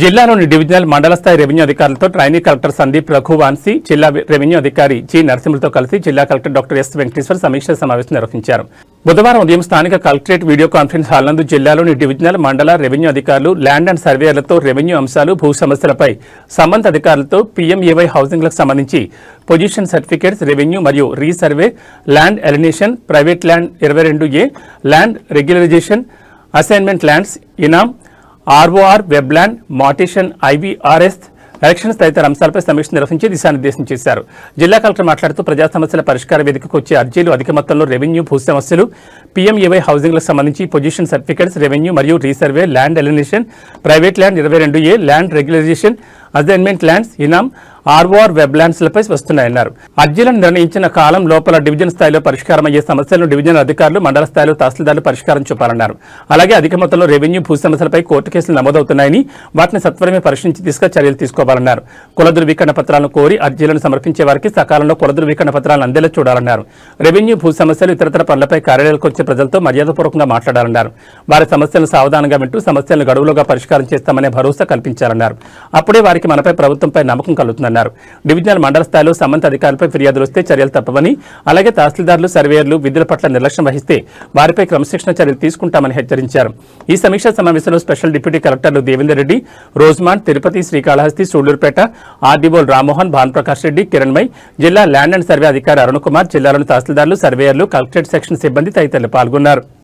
జిల్లాలోని డివిజనల్ మండల స్థాయి రెవెన్యూ అధికారులతో ట్రైనీ కలెక్టర్ సందీప్ రఘువాన్సీ, జిల్లా రెవెన్యూ అధికారి జి నరసింహులతో కలిసి జిల్లా కలెక్టర్ డాక్టర్ ఎస్ వెంకటేశ్వర్ సమీక్ష సమావేశం నిర్వహించారు. బుధవారం ఉదయం స్థానిక కలెక్టరేట్ వీడియో కాన్ఫరెన్స్ హాల్ నందు జిల్లాలోని డివిజనల్ మండల రెవెన్యూ అధికారులు, ల్యాండ్ అండ్ సర్వేయర్లతో రెవెన్యూ అంశాలు, భూ సమస్యలపై సంబంధిత అధికారులతో పీఎంఏవై హౌసింగ్లకు సంబంధించి పొజిషన్ సర్టిఫికేట్స్, రెవెన్యూ మరియు resurvey, land alienation, private land 22A, land regularisation, assignment lands, ఇనాం, ROR, Webland, mutation, IVRS, elections తదితర అంశాలపై సమీక్ష నిర్వహించి దిశానిర్దేశం చేశారు. జిల్లా కలెక్టర్ మాట్లాడుతూ ప్రజా సమస్యల పరిష్కార వేదికకు వచ్చే అర్జీలు అధిక మొత్తంలో రెవెన్యూ, భూ సమస్యలు, పీఎంఏవై హౌసింగ్లకు సంబంధించి పొజిషన్ సర్టిఫికేట్స్, రెవెన్యూ మరియు resurvey, land alienation, private land 22A, land regularisation, assignment lands, ఇనాం, ఆర్ఓఆర్, వెబ్లాండ్స్లపై వస్తున్నాయన్నారు. అర్జీలను నిర్ణయించిన కాలం లోపల డివిజన్ స్థాయిలో పరిష్కారమయ్యే సమస్యలను డివిజనల్ అధికారులు, మండల స్థాయిలో తహసీల్దార్లు పరిష్కారం చూపాలన్నారు. అలాగే అధిక మొత్తంలో రెవెన్యూ, భూ సమస్యలపై కోర్టు కేసులు నమోదవుతున్నాయని వాటిని సత్వరమే పరిశీలించి దిశగా చర్యలు తీసుకోవాలన్నారు. కుల ధృవీకరణ పత్రాలను కోరి అర్జీలను సమర్పించే వారికి సకాలంలో కుల ధృవీకరణ పత్రాలను అందేలా చూడాలన్నారు. రెవెన్యూ, భూ సమస్యలు, ఇతరతర పనులపై కార్యాలయాలకు వచ్చే ప్రజలతో మర్యాదపూర్వకంగా మాట్లాడాలన్నారు. వారి సమస్యలను సావధానంగా వింటూ సమస్యలను గడువులోగా పరిష్కారం చేస్తామనే భరోసా కల్పించాలన్నారు. అప్పుడే వారికి మనపై, ప్రభుత్వంపై నమ్మకం కలుగుతుందన్నారు. డివిజనల్ మండల స్థాయిలో సంబంధిత అధికారులపై ఫిర్యాదులు వస్తే చర్యలు తప్పవని, అలాగే తహసీల్దార్లు, సర్వేయర్లు విధుల పట్ల నిర్లక్ష్యం వహిస్తే వారిపై క్రమశిక్షణ చర్యలు తీసుకుంటామని హెచ్చరించారు. ఈ సమీక్షా సమావేశంలో స్పెషల్ డిప్యూటీ కలెక్టర్లు దేవేందర్ రెడ్డి, రోజ్మాన్, తిరుపతి, శ్రీకాళహస్తి, సూళ్లూరుపేట, ఆర్డీఓలు రామ్మోహన్, భానుప్రకాష్ రెడ్డి, కిరణ్మయ్, జిల్లా ల్యాండ్ అండ్ సర్వే అధికారి అరుణ్ కుమార్, జిల్లాలోని తహసీల్దార్లు, సర్వేయర్లు, కలెక్టరేట్ సెక్షన్ సిబ్బంది తదితరులు పాల్గొన్నారు.